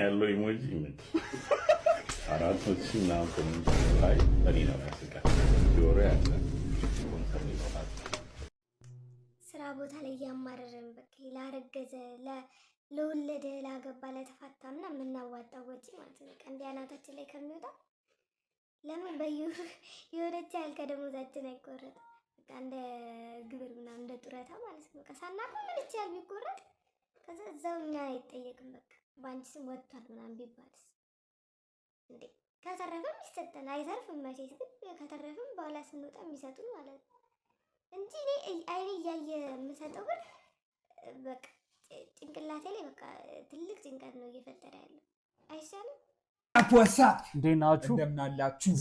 ያለው ኢሞጂ ምን አራት ወጥሽ ምናምን ኮሜንት ላይ እኔ ነው ያስቃል ጆሮ ያለ ኮንሰርን ይኖራል። ስራ ቦታ ላይ ያማረረን በቃ ላረገዘ ለወለደ ላገባ ለተፋታ ምናምን የምናዋጣው ወጪ ማለት ነው። ቀን ቢያናታችን ላይ ከሚወጣ ለምን የወደች ያህል ከደሞዛችን አይቆረጥም? በቃ እንደ ግብር ምናምን እንደ ጡረታ ማለት ነው። በቃ ሳናውቀው ምን ይቻል ቢቆረጥ ከዛ እዛው እኛ አይጠየቅም። በቃ በአንቺ ስም ወጥቷል ምናምን ቢባልስ እንዴ? ከተረፈም ይሰጠን አይተርፍም። መቼስ ግን ከተረፈም በኋላ ስንወጣ የሚሰጡን ማለት ነው እንጂ አይኔ እያየ የምሰጠው ብር በቃ ጭንቅላቴ ላይ በቃ ትልቅ ጭንቀት ነው እየፈጠረ ያለው። አይሻልም? አፖሳ እንዴት ናችሁ? እንደምን አላችሁ?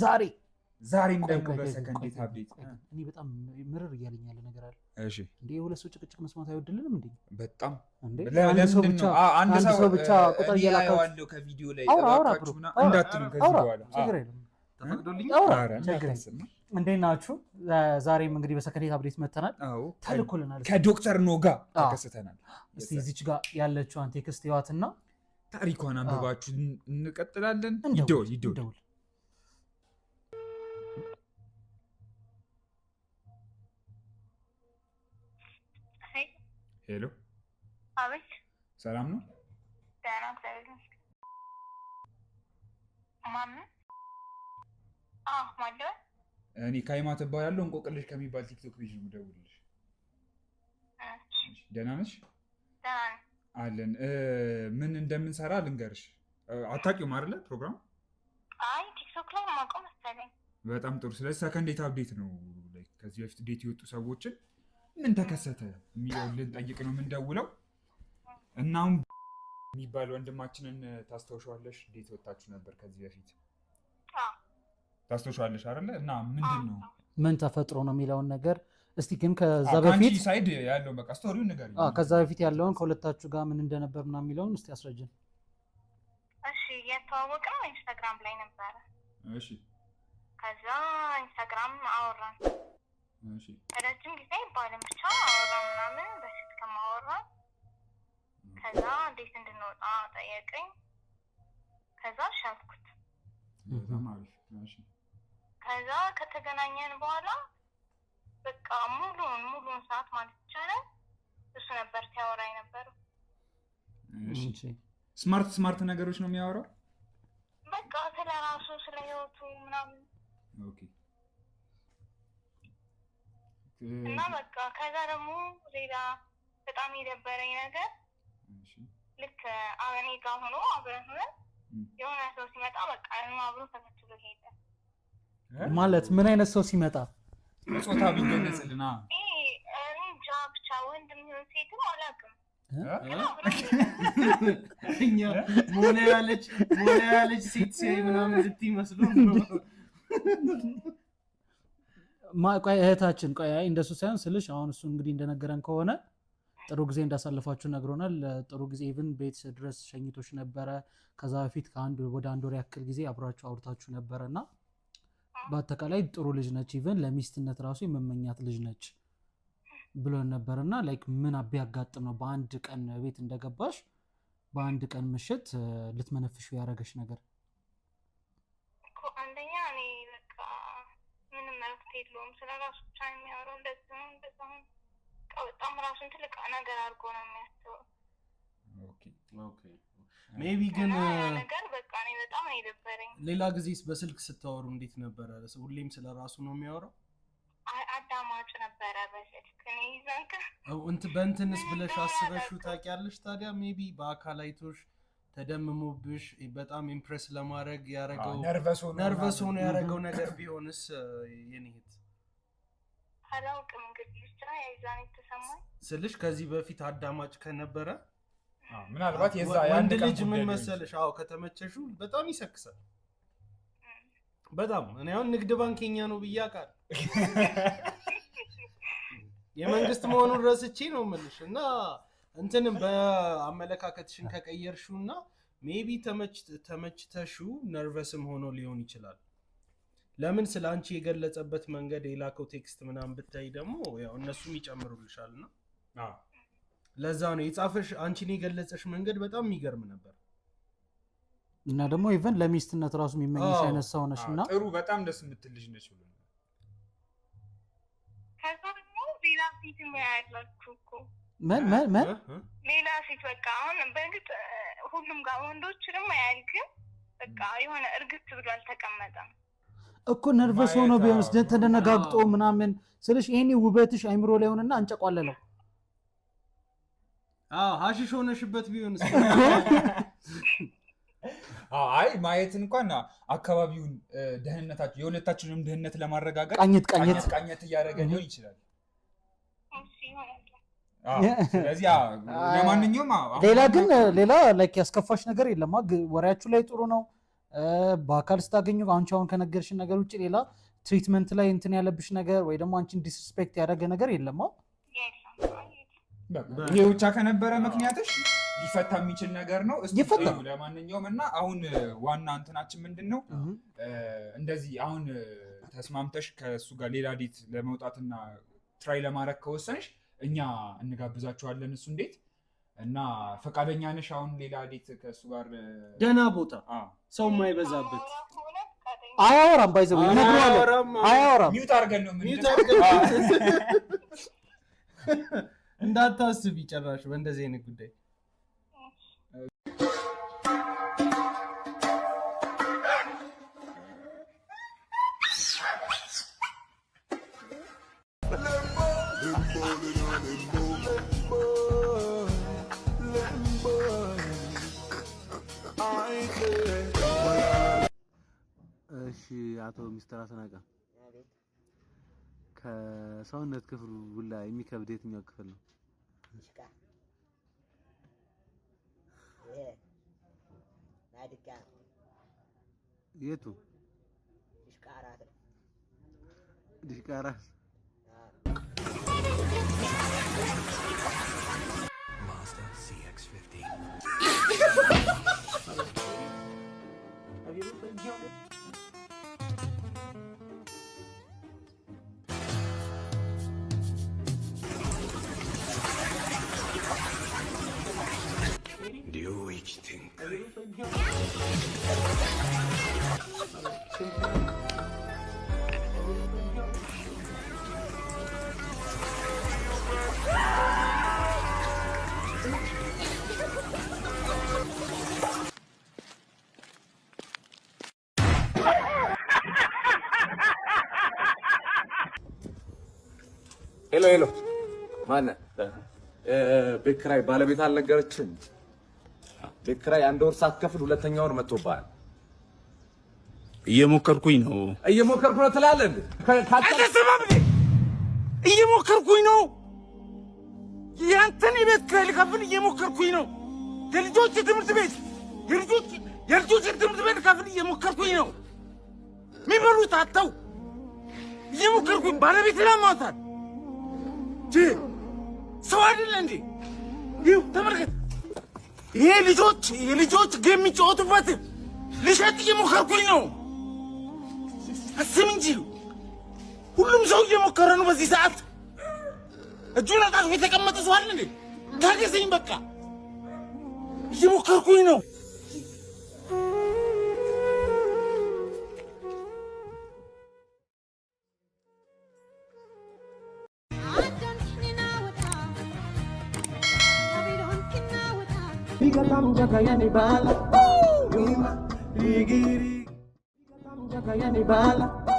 ዛሬም ደግሞ በሰከንድ አፕዴት እኔ በጣም ምርር እያለኝ ያለ ነገር አለ። እሺ እንዴ የሁለት ሰው ጭቅጭቅ መስማት አይወድልንም እንዴ? በጣም እንዴ አንድ ሰው ብቻ ቁጥር እያላካችሁ ከቪዲዮ ላይ አውራ እንዳትሉ ከዚህ በኋላ ችግር የለም ተፈቅዶልኝ እንዴት ናችሁ? ዛሬም እንግዲህ በሰከንድ አፕዴት መተናል። ተልኮልናል። ከዶክተር ኖጋ ተከስተናል። እስቲ እዚች ጋር ያለችዋን ቴክስት ይዋትና ታሪኳን አንብባችሁ እንቀጥላለን። ይደውል ሄሎ፣ አቤት። ሰላም ነው? ደህና እግዚአብሔር ይመስገን። ማን? ማለወ እኔ ካይማ ትባላለሁ። እንቆቅልሽ ከሚባል ቲክቶክ ፔጅ ነው የምደውልልሽ። ደህና ነሽ? ደህና ነኝ አለን። ምን እንደምንሰራ ልንገርሽ። አታውቂውም አይደለ ፕሮግራም? አይ ቲክቶክ ላይ ማውቀው መሰለኝ። በጣም ጥሩ። ስለዚህ ሰከንድ አፕዴት ነው። ከዚህ በፊት ዴት የወጡ ሰዎችን ምን ተከሰተ የሚለውን ልንጠይቅ ነው የምንደውለው። እናም የሚባል ወንድማችንን ታስታውሻለሽ? ዴት ወጣችሁ ነበር ከዚህ በፊት ታስታውሻለሽ አይደለ? እና ምንድን ነው ምን ተፈጥሮ ነው የሚለውን ነገር እስቲ ግን ከዛ በፊት ሳይድ ያለው በቃ ስቶሪው ንገሪኝ። ከዛ በፊት ያለውን ከሁለታችሁ ጋር ምን እንደነበር ምናምን የሚለውን እስቲ አስረጅን። እሺ የተዋወቅነው ኢንስታግራም ላይ ነበረ። እሺ ከዛ ኢንስታግራም አወራን። እሺ ረጅም ጊዜ ባለም ብቻ አወራን ምናምን በፊት ከማወራን ከዛ እንዴት እንድንወጣ ጠየቀኝ። ከዛ ሻልኩት። እሺ ከዛ ከተገናኘን በኋላ በቃ ሙሉን ሰዓት ማለት ይቻላል እሱ ነበር ሲያወራኝ ነበረው። እሺ ስማርት ነገሮች ነው የሚያወራው። በቃ ስለ ራሱ ስለ ህይወቱ ምናምን። ኦኬ እና በቃ ከዛ ደግሞ ሌላ በጣም የደበረኝ ነገር ልክ እኔ ጋር ሆኖ አብረን ሆነን የሆነ ሰው ሲመጣ በቃ አብሮ ተከትሎ ሄደ። ማለት ምን አይነት ሰው ሲመጣ? ጾታ ቢገለጽልና እንጃ ብቻ ወንድም ይሁን ሴትም አላውቅም። እኛ ሞላ ያለች ሴት ሲያይ ምናምን ልትይ መስሎ ነው። ቆይ እህታችን፣ ቆይ እንደሱ ሳይሆን ስልሽ አሁን እሱ እንግዲህ እንደነገረን ከሆነ ጥሩ ጊዜ እንዳሳለፋችሁ ነግሮናል። ጥሩ ጊዜ ኢቭን ቤት ድረስ ሸኝቶች ነበረ። ከዛ በፊት ወደ አንድ ወር ያክል ጊዜ አብራችሁ አውርታችሁ ነበረና በአጠቃላይ ጥሩ ልጅ ነች፣ ኢቭን ለሚስትነት ራሱ የመመኛት ልጅ ነች ብሎን ነበርና ላይክ ምን ቢያጋጥም ነው በአንድ ቀን ቤት እንደገባሽ በአንድ ቀን ምሽት ልትመነፍሹ ያደረገሽ ነገር? አንደኛ እኔ በቃ ምንም መልዕክት የለውም ስለራሱ ብቻ የሚያወራው እንደዛ በጣም ራሱን ትልቅ ነገር አድርጎ ነው የሚያስበው። ኦኬ ሜቢ ግን ነገር በቃ እኔ በጣም የደበረኝ። ሌላ ጊዜስ በስልክ ስታወሩ እንዴት ነበረ? ሁሌም ስለራሱ ነው የሚያወራው? አዳማጭ ነበረ በስልክ እኔ ይዘንከ በእንትንስ ብለሽ አስበሽው ታውቂያለሽ? ታዲያ ሜቢ በአካል አይቶሽ ተደምሞብሽ በጣም ኢምፕሬስ ለማድረግ ያረጋው ነርቨስ ሆኖ ያረጋው ነገር ቢሆንስ? የኔ እህት አላውቅም እንግዲህ ብቻ የዛኔ ተሰማኝ ስልሽ ከዚህ በፊት አዳማጭ ከነበረ ምናልባት ወንድ ልጅ ምን መሰለሽ፣ ከተመቸሹ በጣም ይሰክሳል። በጣም እኔ አሁን ንግድ ባንክ የኛ ነው ብዬ አውቃለሁ። የመንግስት መሆኑን ረስቼ ነው የምልሽ። እና እንትንም በአመለካከትሽን ከቀየርሽውና ሜቢ ተመችተሽው ነርቨስም ሆኖ ሊሆን ይችላል። ለምን ስላንቺ የገለጸበት መንገድ የላከው ቴክስት ምናምን ብታይ ደግሞ ያው እነሱም ይጨምሩልሻልና ለዛ ነው የጻፈሽ። አንቺን የገለጸሽ መንገድ በጣም የሚገርም ነበር። እና ደግሞ ኢቨን ለሚስትነት ራሱ የሚመኝሽ አይነት ሰው ነሽና ጥሩ በጣም ደስ የምትልሽ ነሽ ብሎ ከዛ ደግሞ ሌላ ሴት የሚያያላችሁ እኮ ምን ሌላ ሴት በቃ አሁን በእርግጥ ሁሉም ጋር ወንዶችንም አያልክም በቃ የሆነ እርግጥ ብሎ አልተቀመጠም እኮ ነርቨስ ሆኖ ቢሆንስ ተደነጋግጦ ምናምን ስለሽ ይሄኔ ውበትሽ አይምሮ ላይ ሆነና አንጨቋለለው ሀሽሽ ሆነሽበት ቢሆንስ አይ ማየት እንኳን አካባቢውን ደህንነታችሁ የሁለታችንም ደህንነት ለማረጋጋት ቃኘት እያደረገ ሊሆን ይችላል ስለዚህ ለማንኛውም ሌላ ግን ሌላ ላይክ ያስከፋሽ ነገር የለም ወሬያችሁ ላይ ጥሩ ነው በአካል ስታገኙ አሁን ከነገርሽን ነገር ውጪ ሌላ ትሪትመንት ላይ እንትን ያለብሽ ነገር ወይ ደግሞ አንቺን ዲስሪስፔክት ያደረገ ነገር የለም ይሄ ብቻ ከነበረ ምክንያትሽ ሊፈታ የሚችል ነገር ነው ለማንኛውም እና አሁን ዋና እንትናችን ምንድነው እንደዚህ አሁን ተስማምተሽ ከሱ ጋር ሌላ ዴት ለመውጣትና ትራይ ለማድረግ ከወሰንሽ እኛ እንጋብዛችኋለን እሱ እንዴት እና ፈቃደኛ ነሽ አሁን ሌላ ዴት ከሱ ጋር ደህና ቦታ ሰው የማይበዛበት አያወራም ባይዘው አያወራም ሚውት አድርገን ነው እንዳታስብ ይጨራሽ በእንደዚህ አይነት ጉዳይ እሺ አቶ ሚስተር አስናቀ ከሰውነት ክፍሉ ሁላ የሚከብድ የትኛው ክፍል ነው? ሽቃ ናድጋ የቱ? ሽቃራት ሽቃራት Mazda CX-50 ሄሎ ማነህ? ቤት ኪራይ ባለቤት አልነገረችም? ቤት ኪራይ አንድ ወር ሳትከፍል ሁለተኛ ወር መጥቶብሃል። እየሞከርኩኝ ነው ትላለህ እንዴ? እየሞከርኩኝ ነው። ያንተን የቤት ኪራይ ልከፍል እየሞከርኩኝ ነው። የልጆች ትምህርት ቤት ልከፍል እየሞከርኩኝ ነው። የሚበሉት አጥተው እየሞከርኩኝ ባለቤት ላማታል ሰው አይደለ እንዴ? ይኸው ተመልከት። ይሄ የልጆች ጌም የሚጫወቱበት ልሸጥ እየሞከርኩኝ ነው። አስብ እንጂ ሁሉም ሰው እየሞከረ ነው በዚህ ሰዓት። እጁን አጣጥፎ የተቀመጠ ሰው አለ እንዴ? ታገሰኝ በቃ እየሞከርኩኝ ነው። Bigatam jagayani bala, wima, ligiri. Bigatam jagayani bala.